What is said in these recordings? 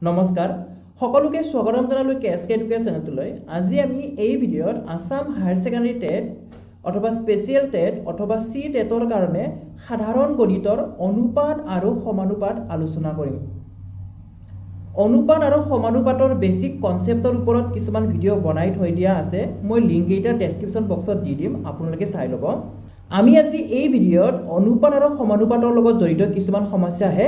নমস্কাৰ সকলোকে স্বাগতম জনালো কেএসকে এডুকেশ্যন চেনেলটোলৈ। আজি আমি এই ভিডিঅ'ত আসাম হায়াৰ সেকেন্ডাৰী টেট অথবা স্পেশাল টেট অথবা সি টেটৰ কাৰণে সাধাৰণ গণিতৰ অনুপাত আৰু সমানুপাত আলোচনা কৰিম। অনুপাত আৰু সমানুপাতৰ বেসিক কনসেপ্টৰ ওপৰত কিছুমান ভিডিঅ' বনাই থৈ দিয়া আছে, মই লিংক এটা ডেসক্ৰিপশন বক্সত দি দিম, আপোনালোকে চাই ল'ব। আমি আজি এই ভিডিঅ'ত অনুপাত আৰু সমানুপাতৰ লগত জড়িত কিছুমান সমস্যাহে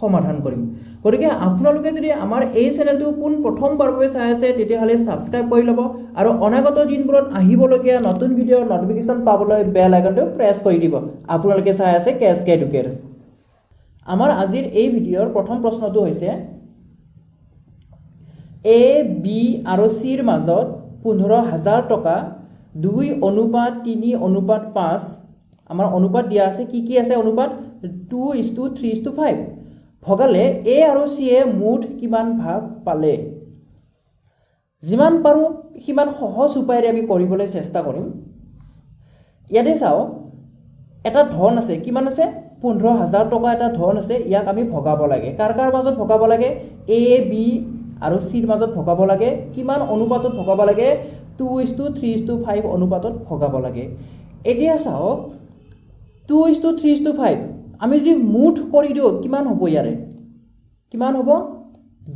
সমাধান কৰিম। গতিকে আপোনালোকে যদি আমাৰ এই চেনেলটো পোন প্ৰথমবাৰৰ বাবে চাই আছে তেতিয়াহ'লে সাবস্ক্ৰাইব কৰি ল'ব আৰু অনাগত দিনবোৰত আহিবলগীয়া নতুন ভিডিঅ'ৰ নটিফিকেশ্যন পাবলৈ বেল আইকনটো প্ৰেছ কৰি দিব। আপোনালোকে চাই আছে কেএসকে এডুকেশ্যন। আমাৰ আজিৰ এই ভিডিঅ'ৰ প্ৰথম প্ৰশ্নটো হৈছে এ বি আৰু চিৰ মাজত 15,000 টকা 2:3:5 আমাৰ অনুপাত দিয়া আছে। কি আছে অনুপাত 2:3:5 ভগালে এ আৰু চি এ মুঠ কিমান ভাগ পালে। যিমান পাৰো সিমান সহজ উপায়েৰে আমি কৰিবলৈ চেষ্টা কৰিম। ইয়াতে চাও এটা ধন আছে, কিমান আছে 15,000 টকা এটা ধন আছে, ইয়াক আমি ভগাব লাগে। কাৰ মাজত ভগাব লাগে? এ বি আৰু চিৰ মাজত ভগাব লাগে। কিমান অনুপাতত ভগাব লাগে? 2:3:5 অনুপাতত ভগাব লাগে। এতিয়া চাওক 2:3:5 আমি যদি মুঠ কৰি দিও কিমান হ'ব? ইয়াৰে কিমান হ'ব?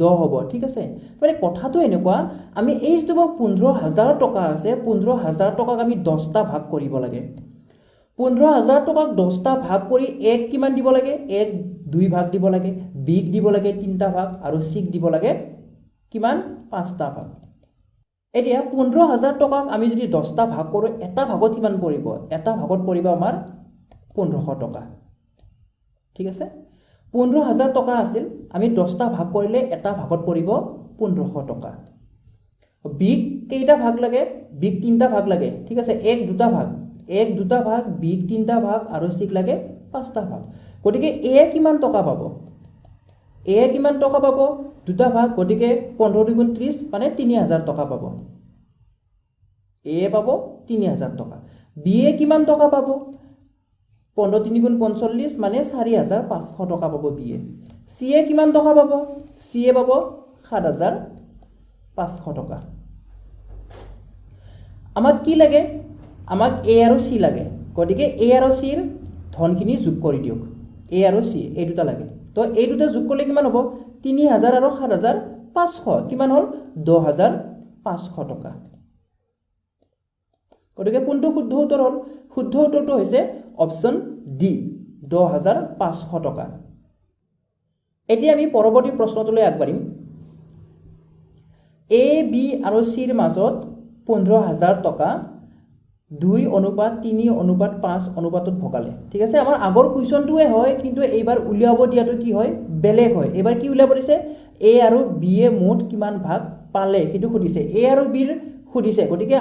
10 হ'ব। ঠিক আছে, মানে কথাটো এনেকুৱা, আমি এই যে 15,000 টকা আছে, 15,000 টকাক আমি 10টা ভাগ কৰিব লাগে। 15,000 টকাক 10টা ভাগ কৰি এক কিমান দিব লাগে? এক 2 ভাগ দিব লাগে, বিক দিব লাগে 3টা ভাগ আৰু চিক দিব লাগে কিমান? 5টা ভাগ। এতিয়া 15,000 টকাক আমি যদি 10টা ভাগ কৰো, এটা ভাগত কিমান পৰিব? এটা ভাগত পৰিব আমাৰ 1500 টকা। ঠিক আছে, 15,000 টকা আছিল, আমি 10টা ভাগ কৰিলে এটা ভাগত পৰিব 1500 টকা। বিক কেইটা ভাগ লাগে? বিক 3টা ভাগ লাগে। ঠিক আছে, এক 2টা ভাগ, এক 2টা ভাগ, বিক 3টা ভাগ আৰু চিক লাগে 5টা ভাগ। গতিকে এ কিমান টকা পাব? এ কিমান টকা পাব? 2টা ভাগ, গতিকে 15 × 30 মানে 3,000 টকা পাব। এ পাব 3,000 টকা। বি এ কিমান টকা পাব? 15 × 3 = 45 মানে 4,500 টকা পাব বি এ। চি এ কিমান টকা পাব? চি এ পাব 7,500 টকা। আমাক কি লাগে? আমাক এ আৰু চি লাগে। গতিকে এ আৰু চিৰ ধনখিনি যোগ কৰি দিয়ক। এ আৰু চি এই দুটা লাগে, তো এই দুটা যোগ কৰিলে কিমান হ'ব? 3,000 আৰু 7,500 কিমান হ'ল? 10,500 টকা। গতিকে কোনটো শুদ্ধ উত্তৰ হ'ল? শুদ্ধ উত্তৰটো হৈছে অপশ্যন ডি, 10,500 টকা। এতিয়া আমি পৰৱৰ্তী প্ৰশ্নটোলৈ আগবাঢ়িম। এ বি আৰু চিৰ মাজত 15,000 টকা 2:3:5 অনুপাতত ভগালে। ঠিক আছে, আমাৰ আগৰ কুৱেশ্যনটোৱে হয়, কিন্তু এইবাৰ উলিয়াব দিয়াটো কি হয়? বেলেগ হয়। এইবাৰ কি উলিয়াব দিছে? এ আৰু বি এ মুঠ কিমান ভাগ পালে সেইটো সুধিছে, এ আৰু বিৰ সুধিছে। গতিকে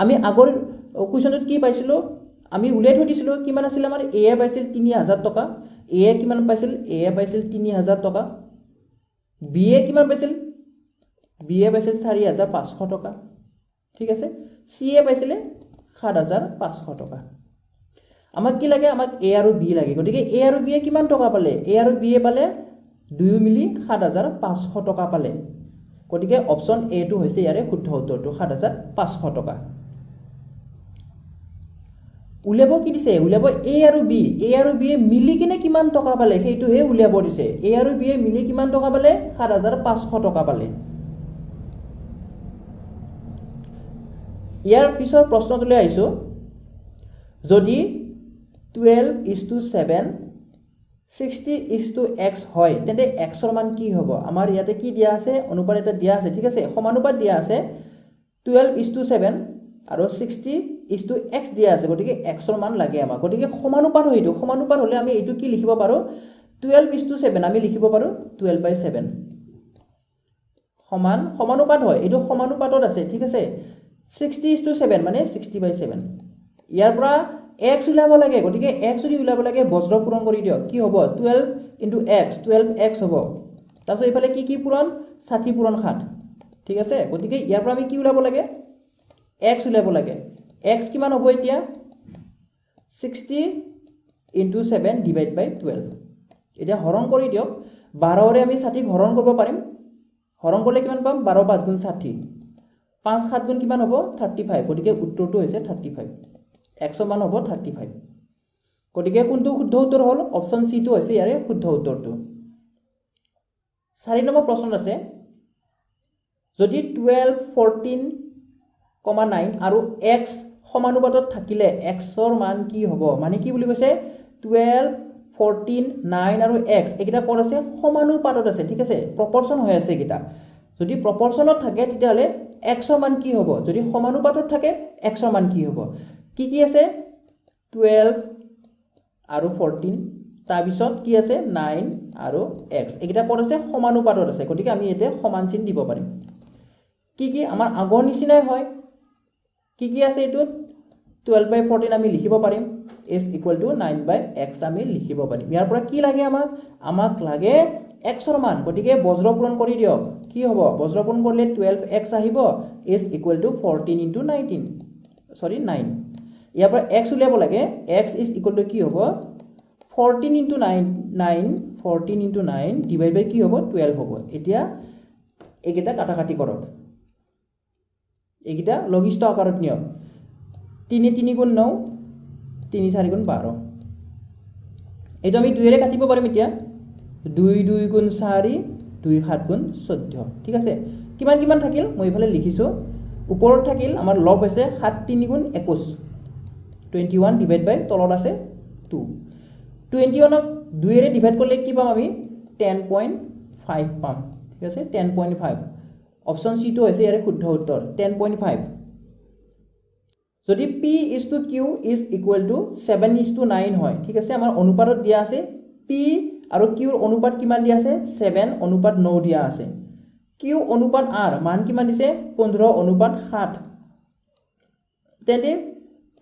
আমি আগৰ কুৱেশ্যনটোত কি পাইছিলো? আমি উলিয়াই থৈ দিছিলো কিমান আছিল আমাৰ? এ পাইছিল 3,000 টকা, এ কিমান পাইছিল? এ পাইছিল 3,000 টকা। বি এ কিমান পাইছিল? বি এ পাইছিল 4,500 টকা। ঠিক আছে, চি এ পাইছিলে 7,500 টকা। আমাক কি লাগে? আমাক এ আৰু বি লাগে। গতিকে এ আৰু বি এ কিমান টকা পালে? এ আৰু বি এ পালে 2 মিলি 7,500 টকা পালে। গতিকে অপশ্যন এ টো হৈছে ইয়াৰে শুদ্ধ উত্তৰটো, 7,500 টকা। উলিয়াব কি দিছে? উলিয়াব এ আৰু বি। এ আৰু বি এ মিলি কিনে কিমান টকা পালে সেইটোহে উলিয়াব দিছে। এ আৰু বি এ মিলি কিমান টকা পালে? 7,500 টকা পালে। ইয়াৰ পিছৰ প্ৰশ্নটোলৈ আহিছো। যদি 12:7 60:x হয় তেন্তে x ৰ মান কি হ'ব? আমাৰ ইয়াতে কি দিয়া আছে? অনুপাত এটা দিয়া আছে। ঠিক আছে, সমানুপাত দিয়া আছে 12:7 আৰু 60:x দিয়া আছে। গতিকে x ৰ মান লাগে আমাক। গতিকে সমানুপাত হয়, এইটো সমানুপাত হলে আমি এইটো কি লিখিব পাৰো? 12:7 আমি লিখিব পাৰো 12/7 সমান, সমানুপাত হয়, এইটো সমানুপাতত আছে। ঠিক আছে, 60:7 মানে 60/7। ইয়াৰ পৰা x উলাব লাগে। গতিকে x যদি উলাব লাগে বজ্ৰ পূৰণ কৰি দিয়ক। কি হ'ব? 12 × x 12x হ'ব। তাৰপিছত এইফালে কি পূৰণ? 60 পূৰণ 7। ঠিক আছে, গতিকে ইয়াৰ পৰা আমি কি উলাব লাগে? x উলাব লাগে। x কিমান হ'ব এতিয়া? 60 × 7 / 12। এতিয়া হৰণ কৰি দিয়ক। 12ৰে আমি 60 হৰণ কৰিব পাৰিম, হৰণ কৰিলে কিমান পাম 12 5 গুণ 60 5 7 গুণ কিমান হ'ব 35 গতিকে উত্তৰটো হৈছে 35 x ৰ মান হ'ব 35 গতিকে কোনটো শুদ্ধ উত্তৰ হ'ল অপচন সি টো হৈছে ইয়াৰে শুদ্ধ উত্তৰটো 4 নম্বৰ প্ৰশ্নত আছে যদি 12 14, 9 আৰু x সমানুপাতত থাকিলে x ৰ মান কি হ'ব মানে কি বুলি কৈছে 12 14 9 আৰু x একিটা ক'ত আছে সমানুপাতত আছে ঠিক আছে প্ৰপৰচন হৈ আছে একিটা যদি প্ৰপৰচনত থাকে তেতিয়াহলে x ৰ মান কি হ'ব যদি সমানুপাতত থাকে x ৰ মান কি হ'ব কি আছে 12 আৰু 14 তাৰ পিছত কি আছে 9 আৰু x একিটা ক'ত আছে সমানুপাতত আছে গতিকে আমি এতে সমান চিন দিব পাৰিম কি আমাৰ আগৰ নিচিনাই হয় কি আছে এটো 12/14 আমি লিখিব পাৰিম is equal to 9/x আমি লিখিব পাৰিম ইয়াৰ পৰা কি লাগে আমাক লাগে x ৰ মান গতিকে বজ্ৰ পূৰণ কৰি দিয়ক কি হ'ব বজ্ৰ পূৰণ কৰিলে 12x আহিব is equal to 14 into 19 sorry 9 ইয়াৰ পৰা x উলিয়াব লাগে x is equal to কি হ'ব 14 into 9 divide by কি হ'ব 12 হ'ব এতিয়া একেটা কাটাকাটি কৰক একিটা লঘিষ্ঠ আকাৰত নিয়ক 3 3 গুণ 9 3 4 গুণ 12 এইটো আমি 2 ৰে কাটিব পাৰিম এতিয়া 2 2 গুণ 4 2 7 গুণ 14 ঠিক আছে কিমান থাকিল মই ইফালে লিখিছো ওপৰত থাকিল আমাৰ লব হৈছে 7 3 গুণ 21 21 ডিভাইড বাই তলত আছে 2 21 ক 2 ৰে ডিভাইড কৰিলে কি পাম আমি 10.5 পাম ঠিক আছে 10.5 অপচন সি টো হৈছে ইয়াৰে শুদ্ধ উত্তৰ 10.5 যদি p is to q is equal to 7:9 হয় ঠিক আছে আমাৰ অনুপাতত দিয়া আছে p আৰু q ৰ অনুপাত কিমান দিয়া আছে 7:9 দিয়া আছে q অনুপাত r মান কিমান দিছে 15:7 তেন্তে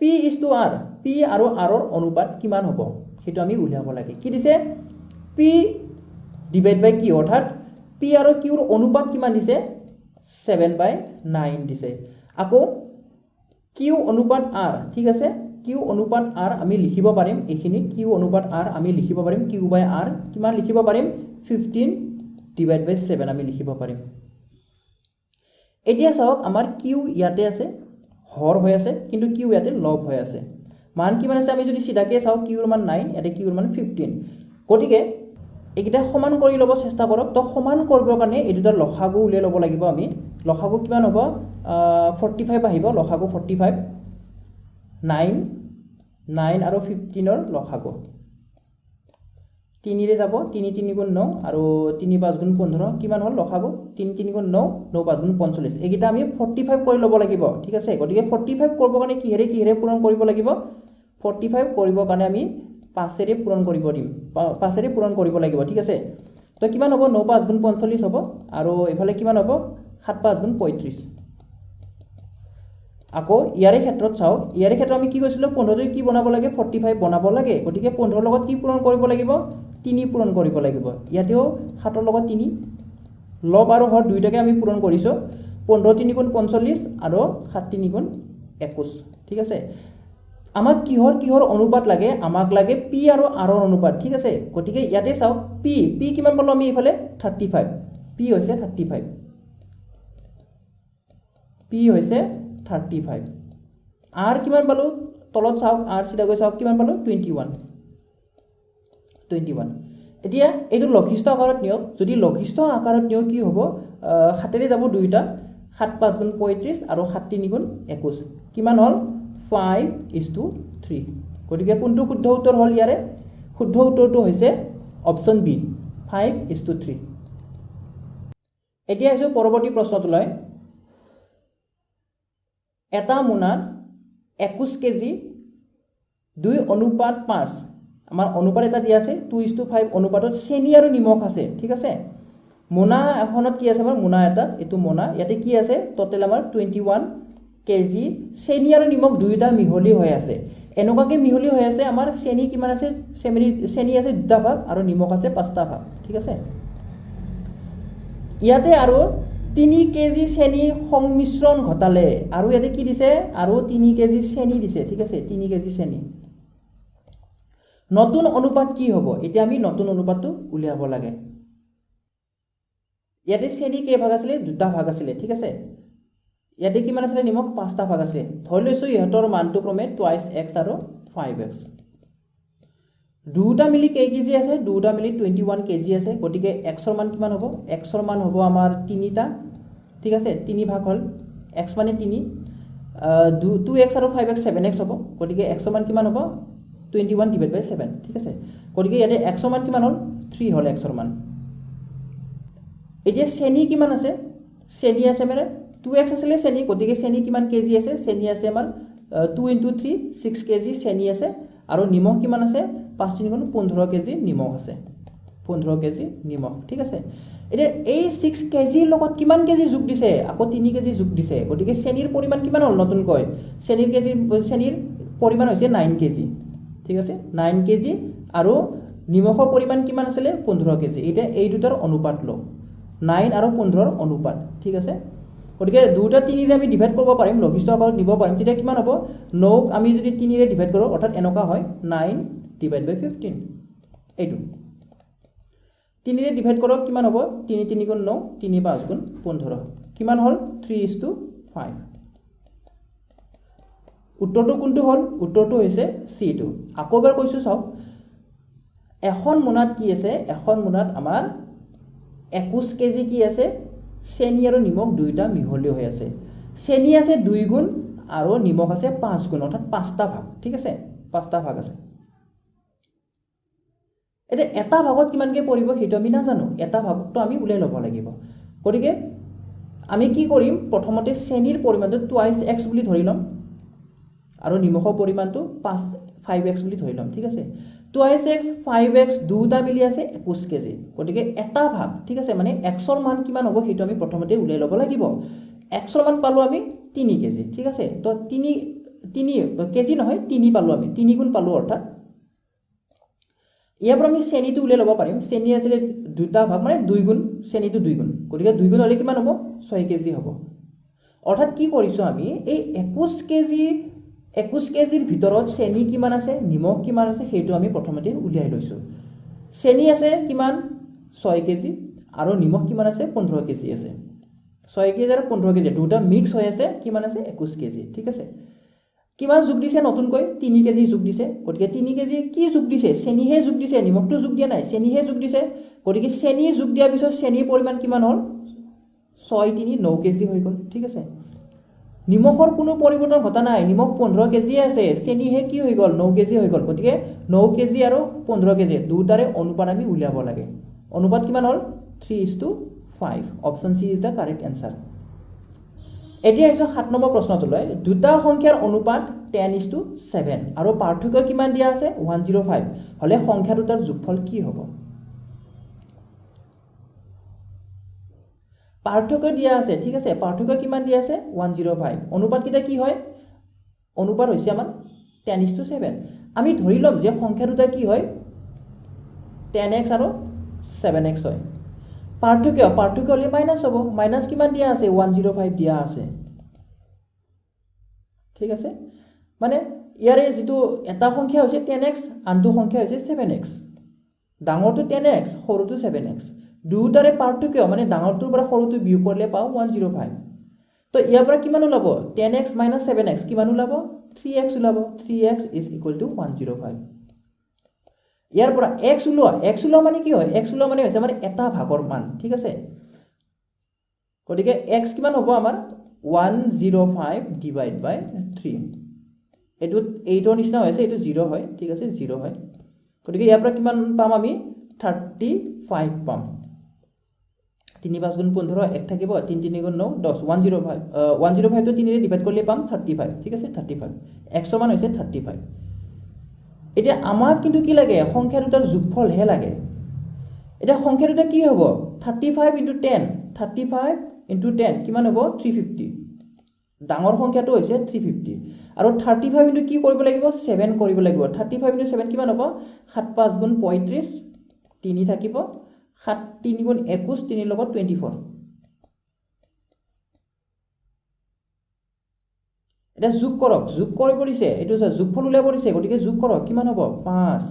p is to r p আৰু r ৰ অনুপাত কিমান হ'ব হেতু আমি উলিয়াব লাগে কি দিছে p ডিভাইড বাই q অৰ্থাৎ p আৰু q ৰ অনুপাত কিমান দিছে 7/9 দিছে আকৌ q অনুপাত r ঠিক আছে q অনুপাত r আমি লিখিব পাৰিম এখিনি q অনুপাত r আমি লিখিব পাৰিম q by r কিমান লিখিব পাৰিম 15 ডিভাইড বাই 7 আমি লিখিব পাৰিম এতিয়া চাওক আমাৰ q ইয়াতে আছে হৰ হৈ আছে কিন্তু q ইয়াতে লব হৈ আছে মান কিমান আছে আমি যদি সিধাকে চাও q ৰ মান 9 ইয়াতে q ৰ মান 15 গতিকে একিটা সমান কৰি লব চেষ্টা কৰক তো সমান কৰিবৰ কাৰণে এই দুটা লসাগু উলিয়াই লব লাগিব আমি লসাগু কিমান হ'ব 45 আহিব লসাগু 45 9 আৰু 15 ৰ লসাগু 3 ৰে যাব 3 3 গুণ 9 আৰু 3 5 গুণ 15 কিমান হ'ল লসাগু 3 3 গুণ 9 9 5 গুণ 45 একিটা আমি 45 কৰি লব লাগিব ঠিক আছে গতিকে 45 কৰিব কাৰণে কিহেৰে পূৰণ কৰিব লাগিব 45 কৰিবৰ কাৰণে আমি 5 ৰে পূৰণ কৰিব দিম 5 ৰে পূৰণ কৰিব লাগিব ঠিক আছে তো কিমান হ'ব 9 5 গুণ 45 হ'ব আৰু এফালে কিমান হ'ব 7 5 গুণ 35 আকৌ ইয়াৰে ক্ষেত্ৰত চাওক ইয়াৰে ক্ষেত্ৰত আমি কি কৈছিলো 15 ৰে কি বনাব লাগে 45 বনাব লাগে গতিকে 15 লগত কি পূৰণ কৰিব লাগিব 3 পূৰণ কৰিব লাগিব ইয়াতেও 7 ৰ লগত 3 লব আৰু হৰ দুইটাকে আমি পূৰণ কৰিছো 15 3 গুণ 45 আৰু 7 3 গুণ 21 ঠিক আছে আমাক কিহৰ অনুপাত লাগে আমাক লাগে p আৰু r ৰ অনুপাত ঠিক আছে গতিকে ইয়াতে চাওক p কিমান পালো আমি ইফালে 35 p হৈছে 35 p হৈছে 35 r কিমান পালো তলত চাওক r সিধা গৈ চাওক কিমান পালো 21 এতিয়া এইটো লঘিষ্ঠ আকাৰত নিয়ক যদি লঘিষ্ঠ আকাৰত নিয়ক কি হ'ব 7 ৰে যাব দুইটা 7 5 গুণ 35 আৰু 7 3 গুণ 21 কিমান হ'ল 5:3 গতিকে কোনটো শুদ্ধ উত্তৰ হ'ল ইয়াৰে শুদ্ধ উত্তৰটো হৈছে অপচন বি 5:3 এতিয়া আহিছো পৰৱৰ্তী প্ৰশ্নটোলৈ এটা মোনাত 21 কেজি 2:5 আমাৰ অনুপাত এটা দিয়া আছে 2:5 অনুপাতত চেনি আৰু নিমখ আছে ঠিক আছে মোনা এখনত কি আছে আমাৰ মোনা এটাত এটো মোনা ইয়াতে কি আছে টোটাল আমাৰ 21 কেজি চেনি আৰু নিমখ দুইটা মিহলি হৈ আছে এনেকুৱাকে মিহলি হৈ আছে আমাৰ চেনি কিমান আছে চেনি আছে দুটা ভাগ আৰু নিমখ আছে পাঁচটা ভাগ ঠিক আছে ইয়াতে আৰু 3 কেজি চেনি সংমিশ্ৰণ ঘটালে আৰু ইয়াতে কি দিছে আৰু 3 কেজি চেনি দিছে ঠিক আছে 3 কেজি চেনি নতুন অনুপাত কি হ'ব এতিয়া আমি নতুন অনুপাতটো উলিয়াব লাগে ইয়াতে চেনি কেই ভাগ আছিলে দুটা ভাগ আছিলে ঠিক আছে ইয়াতে কিমান আছিলে নিমখ পাঁচটা ভাগ আছে ধৰি লৈছো ইহঁতৰ মানটো ক্ৰমে টুৱাইস x আৰু 5x দুটা মিলি কেই কেজি আছে দুটা মিলি 21 কেজি আছে গতিকে x ৰ মান কিমান হ'ব x ৰ মান হ'ব আমাৰ 3টা ঠিক আছে 3 ভাগ হল x মানে 3 2x আৰু 5x 7x হ'ব গতিকে x ৰ মান কিমান হ'ব 21 divided by 7 ঠিক আছে গতিকে ইয়াতে x ৰ মান কিমান হল 3 হল x ৰ মান এতিয়া চেনি কিমান আছে চেনি আছে মানে 2x আছিলে চেনি গতিকে চেনি কিমান কেজি আছে চেনি আছে আমাৰ 2 into 3 6 কেজি চেনি আছে আৰু নিমখ কিমান আছে 5 3 গুণ 15 কেজি নিমখ আছে 15 কেজি নিমখ ঠিক আছে এতিয়া এই 6 কেজিৰ লগত কিমান কেজি যোগ দিছে আকৌ 3 কেজি যোগ দিছে গতিকে চেনিৰ পৰিমাণ কিমান হল নতুন কয় চেনিৰ পৰিমাণ হৈছে 9 কেজি ঠিক আছে 9 কেজি আৰু নিমখৰ পৰিমাণ কিমান আছিল 15 কেজি এটা এই দুটাৰ অনুপাত ল 9 আৰু 15 অনুপাত ঠিক আছে গতিকে দুটা 3 ৰে আমি ডিভাইড কৰিব পাৰিম লঘিষ্ঠ আকাৰত নিব পাৰিম তেতিয়া কিমান হ'ব 9 আমি যদি 3 ৰে ডিভাইড কৰো অৰ্থাৎ এনেকা হয় 9 divided by 15 এইটো 3 ৰে ডিভাইড কৰক কিমান হ'ব 3 3 গুণ 9 3 5 গুণ 15 কিমান হল 3:5 উত্তৰটো কোনটো হল উত্তৰটো হৈছে C2 আকৌ এবাৰ কৈছো চাওক এখন মোনাত কি আছে এখন মোনাত আমাৰ 21 কেজি কি আছে চেনি আৰু নিমখ দুইটা মিহলি হৈ আছে চেনি আছে 2 গুণ আৰু নিমখ আছে 5 গুণ অৰ্থাৎ 5টা ভাগ ঠিক আছে 5টা ভাগ আছে এটা ভাগত কিমানকে পৰিব হেতু আমি নাজানো এটা ভাগটো আমি উলাই লব লাগিব গতিকে আমি কি কৰিম প্ৰথমতে চেনিৰ পৰিমাণটো টুৱাইস x বুলি ধৰি লম আৰু নিমখৰ পৰিমাণটো 5x বুলি ধৰি লম ঠিক আছে টুৱাইস x 5x দুটা মিলি আছে 21 কেজি গতিকে এটা ভাগ ঠিক আছে মানে x ৰ মান কিমান হ'ব হেতু আমি প্ৰথমতে উলাই লব লাগিব x ৰ মান পালো আমি 3 কেজি ঠিক আছে তো 3 কেজি নহয় 3 পালো আমি 3 গুণ পালো অৰ্থাৎ ইয়াৰ পৰা আমি চেনিটো উলাই লব পাৰিম চেনি আছিল দুটা ভাগ মানে 2 গুণ চেনিটো 2 গুণ গতিকে 2 গুণ হলে কিমান হ'ব 6 কেজি হ'ব অৰ্থাৎ কি কৰিছো আমি এই 21 কেজিৰ ভিতৰত চেনি কিমান আছে নিমখ কিমান আছে হেতু আমি প্ৰথমতে উলিয়াই লৈছো চেনি আছে কিমান 6 কেজি আৰু নিমখ কিমান আছে 15 কেজি আছে 6 কেজি আৰু 15 কেজি দুটা মিক্স হৈ আছে কিমান আছে 21 কেজি ঠিক আছে কিমান যোগ দিছে নতুনকৈ 3 কেজি যোগ দিছে গতিকে 3 কেজি কি যোগ দিছে চেনিহে যোগ দিছে নিমখটো যোগ দিয়া নাই চেনিহে যোগ দিছে গতিকে চেনি যোগ দিয়াৰ পিছত চেনিৰ পৰিমাণ কিমান হল 6 3 9 কেজি হৈ গল ঠিক আছে নিমখৰ কোনো পৰিৱৰ্তন ঘটা নাই নিমখ 15 কেজি আছে চেনিহে কি হৈ গল 9 কেজি হৈ গল গতিকে 9 কেজি আৰু 15 কেজি দুটাৰে অনুপাত আমি উলিয়াব লাগে অনুপাত কিমান হল 3:5 option C is the correct answer এতিয়া আহিছো 7 নম্বৰ প্ৰশ্নটোলৈ দুটা সংখ্যাৰ অনুপাত 10:7 আৰু পাৰ্থক্য কিমান দিয়া আছে 105 হলে সংখ্যা দুটাৰ যোগফল কি হ'ব পাৰ্থক্য দিয়া আছে ঠিক আছে পাৰ্থক্য কিমান দিয়া আছে 105 অনুপাত কিটা কি হয় অনুপাত হৈছে আমাৰ 10:7 আমি ধৰি লম যে সংখ্যা দুটা কি হয় 10x আৰু 7x হয় পাৰ্থক্য হলে মাইনাস হ'ব মাইনাস কিমান দিয়া আছে 105 দিয়া আছে ঠিক আছে মানে ইয়াৰে যেটো এটা সংখ্যা হৈছে 10x আনটো সংখ্যা হৈছে 7x ডাঙৰটো 10x সৰুটো 7x দুটাৰে পাৰ্থক্য মানে ডাঙৰটোৰ পৰা সৰুটো বিয়োগ কৰিলে পাও 105 তো ইয়াৰ পৰা কিমান ওলাব 10x - 7x কিমান ওলাব 3x ওলাব 3x = 105 ইয়াৰ পৰা x ওলোৱা মানে কি হয় x ওলোৱা মানে হৈছে আমাৰ এটা ভাগৰ মান ঠিক আছে গতিকে x কিমান হ'ব আমাৰ 105 divided by 3 এটো 8 ৰ নিচিনা হৈছে এটো 0 হয় ঠিক আছে 0 হয় গতিকে ইয়াৰ পৰা কিমান পাম আমি 35 পাম 3 5 গুণ 15 1 থাকিব 3 3 গুণ 9 10 105 105 তো 3 ৰে ডিভাইড কৰিলে পাম 35 ঠিক আছে 35 x ৰ মান হৈছে 35 এতিয়া আমাক কিন্তু কি লাগে সংখ্যা দুটাৰ যোগফল হে লাগে এটা সংখ্যা দুটা কি হ'ব 35 * 10 35 * 10 কিমান হ'ব 350 ডাঙৰ সংখ্যাটো হৈছে 350 আৰু 35 কি কৰিব লাগিব 7 কৰিব লাগিব 35 * 7 কিমান হ'ব 7 5 গুণ 35 3 থাকিব 7 3 গুণ 21 3 লগত 24 এটা যোগ কৰক যোগ কৰি পৰিছে এটো যোগফল উলাই পৰিছে গতিকে যোগ কৰক কিমান হ'ব 5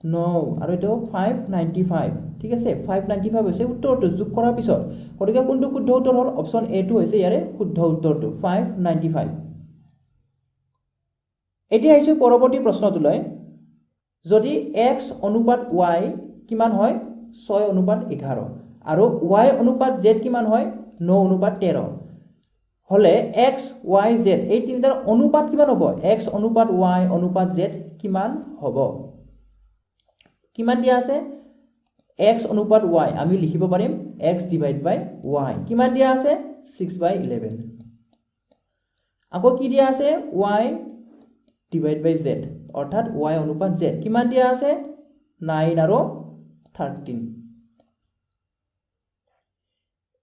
9 আৰু এটো 595 ঠিক আছে 595 হৈছে উত্তৰটো যোগ কৰাৰ পিছত গতিকে কোনটো শুদ্ধ উত্তৰ হ'ল অপচন এ টো হৈছে ইয়াৰে শুদ্ধ উত্তৰটো 595 এতিয়া আহিছো পৰৱৰ্তী প্ৰশ্নটোলৈ যদি x অনুপাত y কিমান হয় 6:11 আৰু y অনুপাত z কিমান হয় 9:13 হলে x y z এই তিনিটাৰ অনুপাত কিমান হ'ব x অনুপাত y অনুপাত z কিমান হ'ব কিমান দিয়া আছে x অনুপাত y আমি লিখিব পাৰিম x ডিভাইড বাই y কিমান দিয়া আছে 6/11 আকৌ কি দিয়া আছে y ডিভাইড বাই z অৰ্থাৎ y অনুপাত z কিমান দিয়া আছে 9 আৰু 13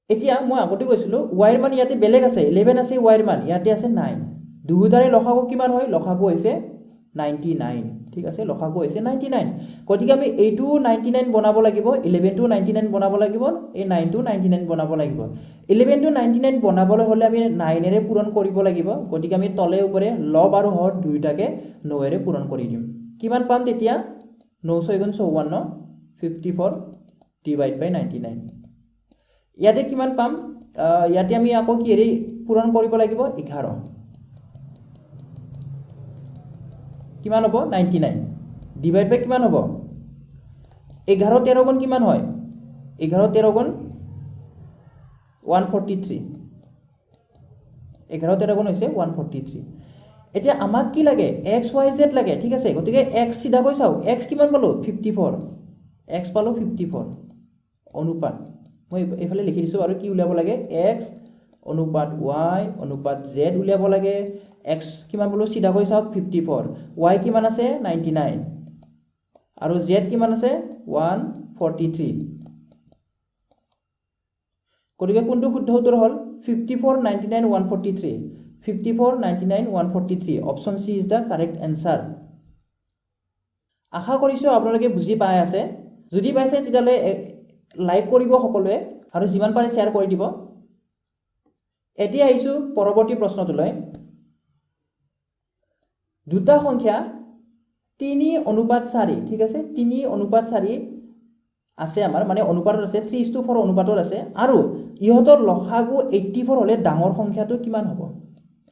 এতিয়া মই আগতে কৈছিলো y এর মান ইয়াতে বেলেগ আছে 11 আছে y এর মান ইয়াতে আছে 9 দুইটাৰে লসাগু কিমান হয় লসাগু হৈছে 99 ঠিক আছে লসাগু হৈছে 99 গতিকে আমি এইটো 99 বনাব লাগিব 11 টো 99 বনাব লাগিব এই 9 টো 99 বনাব লাগিব 11 টো 99 বনাবলৈ হলে আমি 9 এৰে পূৰণ কৰিব লাগিব গতিকে আমি তলে উপৰে লব আৰু হৰ দুইটাকে 9 এৰে পূৰণ কৰি দিম কিমান পাম তেতিয়া 9 6 54 54 ডিভাইড বাই 99 ইয়াতে কিমান পাম ইয়াতে আমি আকৌ কি এৰি পূৰণ কৰিব লাগিব 11 কিমান হ'ব 99 ডিভাইড বাই কিমান হ'ব 11 13 গুণ কিমান হয় 11 13 গুণ 143 11 13 গুণ হৈছে 143 এতিয়া আমাক কি লাগে x y z লাগে ঠিক আছে গতিকে x সিধা কৈ চাও x কিমান পালো 54 x পালো 54 অনুপাত মই এফালে লিখি দিছো আৰু কি উলিয়াব লাগে x অনুপাত y অনুপাত z উলিয়াব লাগে x কিমান পালো সিধা কৈ চাওক 54 y কিমান আছে 99 আৰু z কিমান আছে 143 গতিকে কোনটো শুদ্ধ উত্তৰ হ'ল 54 99 143 54 99 143 option C is the correct answer আশা কৰিছো আপোনালোকে বুজি পাই আছে যদি পাইছে তেতিয়ালে লাইক কৰিব সকলোৱে আৰু যিমান পাৰে শেয়াৰ কৰি দিব এতিয়া আহিছো পৰৱৰ্তী প্ৰশ্নটোলৈ দুটা সংখ্যা 3:4 ঠিক আছে 3:4 আছে আমাৰ মানে অনুপাতত আছে 3:4 অনুপাতত আছে আৰু ইহতৰ লসাগু 84 হলে ডাঙৰ সংখ্যাটো কিমান হ'ব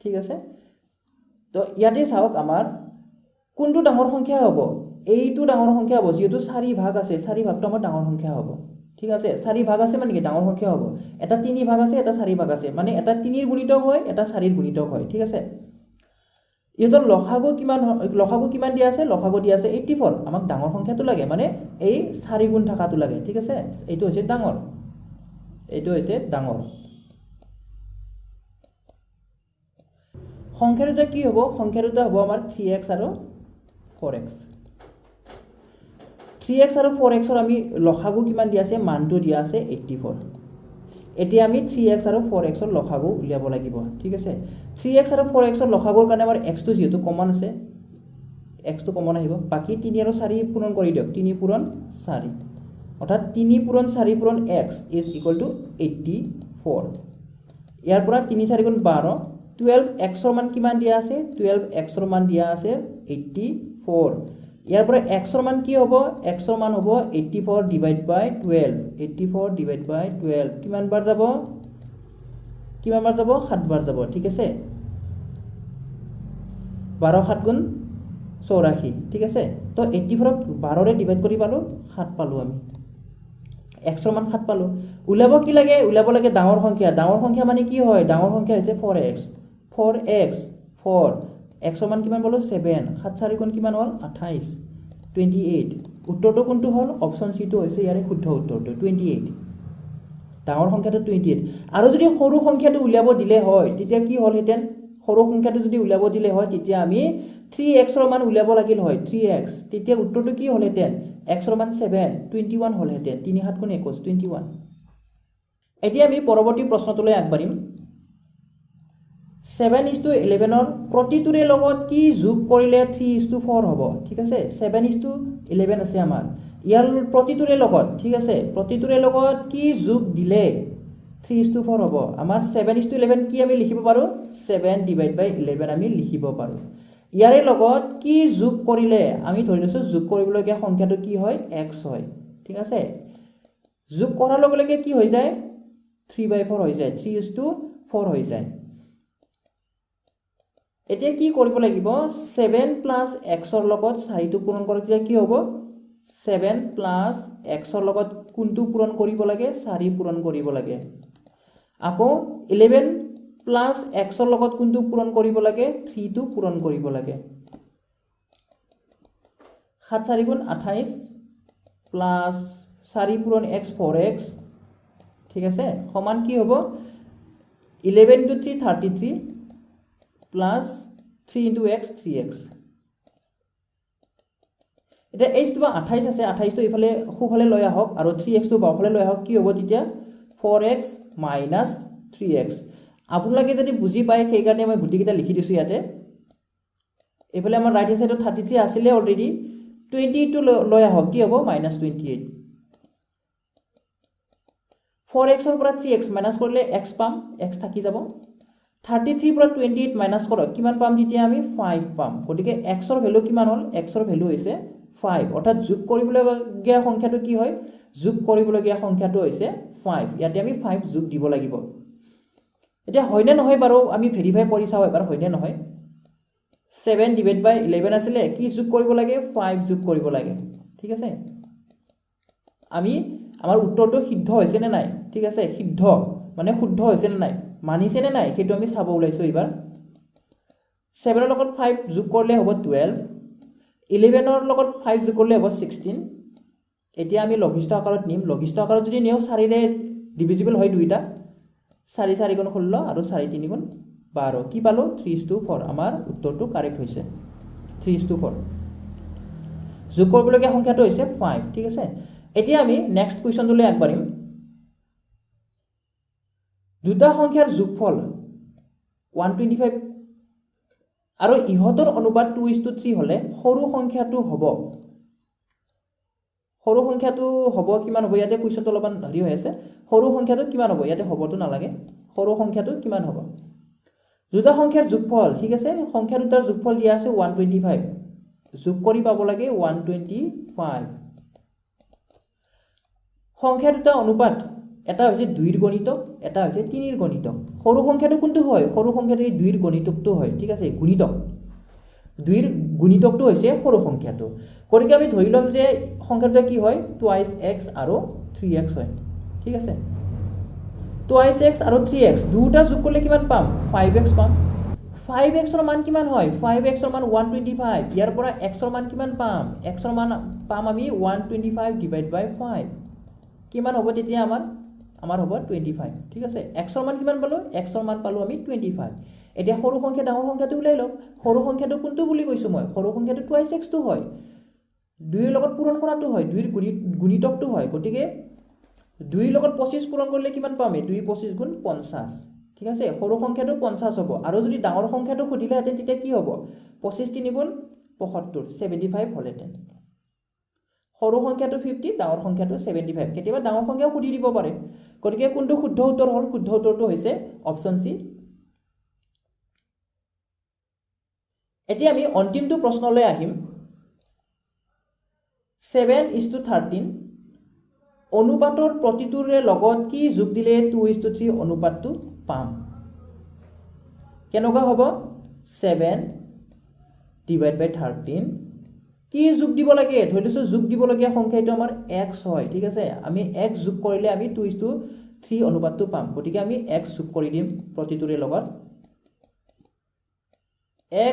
ঠিক আছে তো ইয়াতে চাওক আমাৰ কোনটো ডাঙৰ সংখ্যা হ'ব এইটো ডাঙৰ সংখ্যা হ'ব যেহেতু 4 ভাগ আছে 4 ভাগটো আমাৰ ডাঙৰ সংখ্যা হ'ব ঠিক আছে 4 ভাগ আছে মানে কি ডাঙৰ সংখ্যা হ'ব এটা 3 ভাগ আছে এটা 4 ভাগ আছে মানে এটা 3 এর গুণিতক হয় এটা 4 এর গুণিতক হয় ঠিক আছে ইহতৰ লসাগু কিমান দিয়া আছে লসাগু দিয়া আছে 84 আমাক ডাঙৰ সংখ্যাটো লাগে মানে এই 4 গুণ থাকাটো লাগে ঠিক আছে এইটো হৈছে ডাঙৰ সংখ্যা দুটা কি হ'ব সংখ্যা দুটা হ'ব আমাৰ 3x আৰু 4x 3x আৰু 4x ৰ আমি লসাগু কিমান দিয়া আছে মানটো দিয়া আছে 84 এতিয়া আমি 3x আৰু 4x ৰ লসাগু উলিয়াব লাগিব ঠিক আছে 3x আৰু 4x ৰ লসাগুৰ কাৰণে আমাৰ x টো যেহেতু কমন আছে x টো কমন আহিব বাকি 3 আৰু 4 পূৰণ কৰি দিয়ক 3 পূৰণ 4 অৰ্থাৎ 3 পূৰণ 4 পূৰণ x is equal to 84 ইয়াৰ পৰা 3 4 গুণ 12 12x ৰ মান কিমান দিয়া আছে 12x ৰ মান দিয়া আছে 84 ইয়াৰ পৰা x ৰ মান কি হ'ব x ৰ মান হ'ব 84 ডিভাইড বাই 12 84 ডিভাইড বাই 12 কিমান বাৰ যাব 7 বাৰ যাব ঠিক আছে 12 7 গুণ 84 ঠিক আছে তো 84 ক 12 ৰে ডিভাইড কৰি পালো 7 পালো আমি x ৰ মান 7 পালো উলাব কি লাগে উলাব লাগে ডাঙৰ সংখ্যা মানে কি হয় ডাঙৰ সংখ্যা হৈছে 4x 4 x ৰ মান কিমান পালো 7 7 4 গুণ কিমান হ'ল 28 28 উত্তৰটো কোনটো হ'ল অপচন সি টো হৈছে ইয়াৰে শুদ্ধ উত্তৰটো 28 ডাঙৰ সংখ্যাটো 28 আৰু যদি সৰু সংখ্যাটো উলিয়াব দিলে হয় তেতিয়া কি হ'ল হেতেন সৰু সংখ্যাটো যদি উলিয়াব দিলে হয় তেতিয়া আমি 3x ৰ মান উলিয়াব লাগিল হয় 3x তেতিয়া উত্তৰটো কি হ'ল হেতেন x ৰ মান 7 21 হ'ল হেতেন 3 7 গুণ 21 21 এতিয়া আমি পৰৱৰ্তী প্ৰশ্নটোলৈ আগবাঢ়িম 7:11 ৰ প্ৰতিটোৰে লগত কি যোগ কৰিলে 3:4 হ'ব ঠিক আছে 7:11 আছে আমাৰ ইয়াৰ প্ৰতিটোৰে লগত ঠিক আছে প্ৰতিটোৰে লগত কি যোগ দিলে 3:4 হ'ব আমাৰ 7:11 কি আমি লিখিব পাৰো 7 ডিভাইড বাই 11 আমি লিখিব পাৰো ইয়াৰে লগত কি যোগ কৰিলে আমি ধৰি লৈছো যোগ কৰিবলগীয়া সংখ্যাটো কি হয় x হয় ঠিক আছে যোগ কৰাৰ লগে লগে কি হৈ যায় 3/4 হৈ যায় 3:4 হৈ যায় এতিয়া কি কৰিব লাগিব 7 + x ৰ লগত 4 টো পূৰণ কৰিলে কি হ'ব 7 + x ৰ লগত কোনটো পূৰণ কৰিব লাগে 4 পূৰণ কৰিব লাগে আকৌ 11 + x ৰ লগত কোনটো পূৰণ কৰিব লাগে 3 টো পূৰণ কৰিব লাগে 7 4 * 28 প্লাস 4 পূৰণ x 4x ঠিক আছে সমান কি হ'ব 11 * 3 33 প্লাস 3 * x 3x এটা এই যেটো 28 আছে 28 টো ইফালে খুফালে লৈ আহক আৰু 3x টো বাওফালে লৈ আহক কি হ'ব তেতিয়া 4x - 3x আপোনালোকে যদি বুজি পায় সেই কাৰণে মই গুটি কিটা লিখি দিছো ইয়াতে এফালে আমাৰ ৰাইট হ্যান্ড সাইডত 33 আছিল অলৰেডি 28 টো লৈ আহক কি হ'ব -28 4x ৰ পৰা 3x মাইনাস কৰিলে x পাম x থাকি যাব 33 পৰা 28 মাইনাস কৰক কিমান পাম তেতিয়া আমি 5 পাম গতিকে x ৰ ভ্যালু কিমান হল x ৰ ভ্যালু হৈছে 5 অৰ্থাৎ যোগ কৰিবলগীয়া সংখ্যাটো কি হয় যোগ কৰিবলগীয়া সংখ্যাটো হৈছে 5 ইয়াতে আমি 5 যোগ দিব লাগিব এতিয়া হয়নে নহয় বাৰু আমি ভেৰিফাই কৰি চাও এবাৰ হয়নে নহয় 7 / 11 আছিল কি যোগ কৰিব লাগে 5 যোগ কৰিব লাগে ঠিক আছে আমি আমাৰ উত্তৰটো সিদ্ধ হৈছে নে নাই ঠিক আছে সিদ্ধ মানে শুদ্ধ হৈছে নে নাই মানিছে নে নাই সেইটো আমি চাব ওলাইছো এবাৰ 7 ৰ লগত 5 যোগ কৰিলে হ'ব 12 11 ৰ লগত 5 যোগ কৰিলে হ'ব 16 এতিয়া আমি লঘিষ্ঠ আকাৰত নিম লঘিষ্ঠ আকাৰত যদি নিও 4 ৰে ডিভিজিবল হয় দুইটা 4 4 * 16 আৰু 4 3 * 12 কি পালো 3:4 আমাৰ উত্তৰটো কাৰেক্ট হৈছে 3:4 যোগ কৰিবলগীয়া সংখ্যাটো হৈছে 5 ঠিক আছে এতিয়া আমি নেক্সট কোৱেশ্চনটোলৈ আগবাঢ়িম দুটা সংখ্যাৰ যোগফল 125 আৰু ইহতৰ অনুপাত 2:3 হলে সৰু সংখ্যাটো হ'ব কিমান হ'ব ইয়াতে কোৱেশ্চনটো অলপমান ধৰি হৈ আছে সৰু সংখ্যাটো কিমান হ'ব ইয়াতে হ'বটো নালাগে সৰু সংখ্যাটো কিমান হ'ব দুটা সংখ্যাৰ যোগফল ঠিক আছে সংখ্যা দুটাৰ যোগফল দিয়া আছে 125 যোগ কৰি পাব লাগে 125 সংখ্যা দুটা অনুপাত এটা হৈছে 2 ৰ গণিতক এটা হৈছে 3 ৰ গণিতক সৰু সংখ্যাটো কোনটো হয় সৰু সংখ্যাটো এই 2 ৰ গণিতকটো হয় ঠিক আছে গুণিতক 2 ৰ গুণিতকটো হৈছে সৰু সংখ্যাটো গতিকে আমি ধৰি লম যে সংখ্যাটো কি হয় 2x আৰু 3x হয় ঠিক আছে 2x আৰু 3x দুটা যোগ কৰিলে কিমান পাম 5x পাম 5x ৰ মান কিমান হয় 5x ৰ মান 125 ইয়াৰ পৰা x ৰ মান কিমান পাম x ৰ মান পাম আমি 125 / 5 কিমান হ'ব তেতিয়া আমাৰ হ'ব 25 ঠিক আছে x ৰ মান কিমান পালো x ৰ মান পালো আমি 25 এতিয়া সৰু সংখ্যা ডাঙৰ সংখ্যাটো উলাই লওক সৰু সংখ্যাটো কোনটো বুলি কৈছো মই সৰু সংখ্যাটো 2x টো হয় 2 ৰ লগত পূৰণ কৰাটো হয় 2 ৰ গুণিতকটো হয় গতিকে 2 ৰ লগত 25 পূৰণ কৰিলে কিমান পাম 2 25 গুণ 50 ঠিক আছে সৰু সংখ্যাটো 50 হ'ব আৰু যদি ডাঙৰ সংখ্যাটো খুদিলে হেতেন তেতিয়া কি হ'ব 25 3 গুণ 75 75 হলহেতেন সৰু সংখ্যাটো 50 ডাঙৰ সংখ্যাটো 75 কেতিয়াবা ডাঙৰ সংখ্যাও খুদি দিব পাৰে গতিকে কোনটো শুদ্ধ উত্তৰ হল শুদ্ধ উত্তৰটো হৈছে অপচন সি এতিয়া আমি অন্তিমটো প্ৰশ্নলৈ আহিম 7:13 অনুপাতৰ প্ৰতিটোৰে লগত কি যোগ দিলে 2:3 অনুপাতটো পাম কেনেকুৱা হ'ব 7/13 কি যোগ দিব লাগে ধৰি লৈছো যোগ দিব লগিয়া সংখ্যাটো আমাৰ x হয় ঠিক আছে আমি x যোগ কৰিলে আমি 2:3 অনুপাতটো পাম গতিকে আমি x যোগ কৰি দিম প্ৰতিটোৰে লগত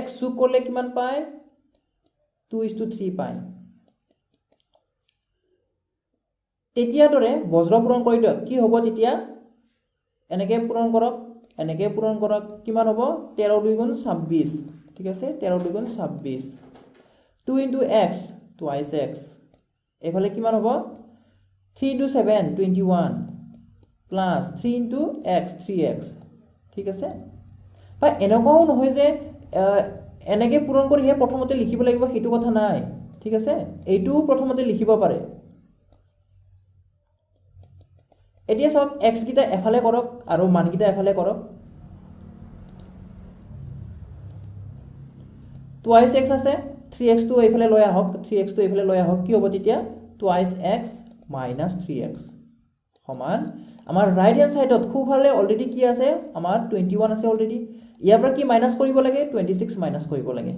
x যোগ কৰিলে কিমান পায় 2:3 পায় তেতিয়া দৰে বজ্ৰ পূৰণ কৰি দিয়ক কি হ'ব তেতিয়া এনেকে পূৰণ কৰক কিমান হ'ব 13 2 গুণ 26 ঠিক আছে 13 2 গুণ 26 2 * x twice x এফালে কিমান হ'ব 3 * 7 21 প্লাস 3 * x 3x ঠিক আছে বা এনেকুৱাও নহয় যে এনেকে পূৰণ কৰিহে প্ৰথমতে লিখিব লাগিব সেইটো কথা নাই ঠিক আছে এইটো প্ৰথমতে লিখিব পাৰে এতিয়া সব x কিটা এফালে কৰক আৰু মান কিটা এফালে কৰক টুৱাইছ এক্স আছে 3x টো এইফালে লৈ আহক 3x টো এইফালে লৈ আহক কি হ'ব তেতিয়া টুৱাইছ x মাইনাছ 3x সমান আমাৰ ৰাইট হ্যান্ড সাইডত খুফালে অলৰেডি কি আছে আমাৰ 21 আছে অলৰেডি ইয়াৰ পৰা কি মাইনাস কৰিব লাগে 26 মাইনাস কৰিব লাগে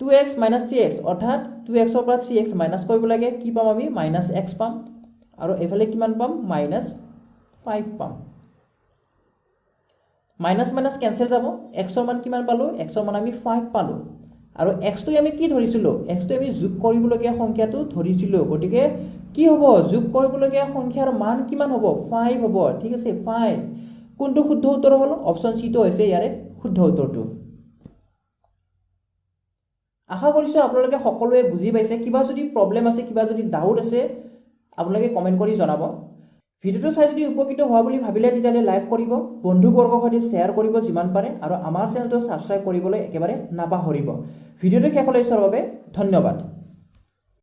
2x minus 3x অৰ্থাৎ 2x ৰ পৰা 3x মাইনাস কৰিব লাগে কি পাম আমি -x পাম আৰু এফালে কিমান পাম -5 পাম মাইনাস মাইনাস ক্যান্সেল যাব x ৰ মান কিমান পালো x ৰ মান আমি 5 পালো আৰু x টো আমি কি ধৰিছিলো x টো আমি যোগ কৰিবলগীয়া সংখ্যাটো ধৰিছিলো গটিকে কি হ'ব যোগ কৰিবলগীয়া সংখ্যাৰ মান কিমান হ'ব 5 হ'ব ঠিক আছে 5 কোনটো শুদ্ধ উত্তৰ হল অপচন সি টো হৈছে ইয়াৰে শুদ্ধ উত্তৰটো আশা কৰিছো আপোনালোকে সকলোৱে বুজি পাইছে কিবা যদি প্ৰবলেম আছে কিবা যদি ডাউট আছে আপোনালোকে কমেন্ট কৰি জনাব ভিডিওটো চাই যদি উপকৃত হোৱা বুলি ভাবিলে তেতিয়ালে লাইক কৰিব বন্ধুবৰ্গৰ সৈতে শেয়াৰ কৰিব যিমান পাৰে আৰু আমাৰ চেনেলটো সাবস্ক্ৰাইব কৰিবলৈ একেবাৰে নাপাহৰিব ভিডিওটো শেষলৈ চোৱাৰ বাবে ধন্যবাদ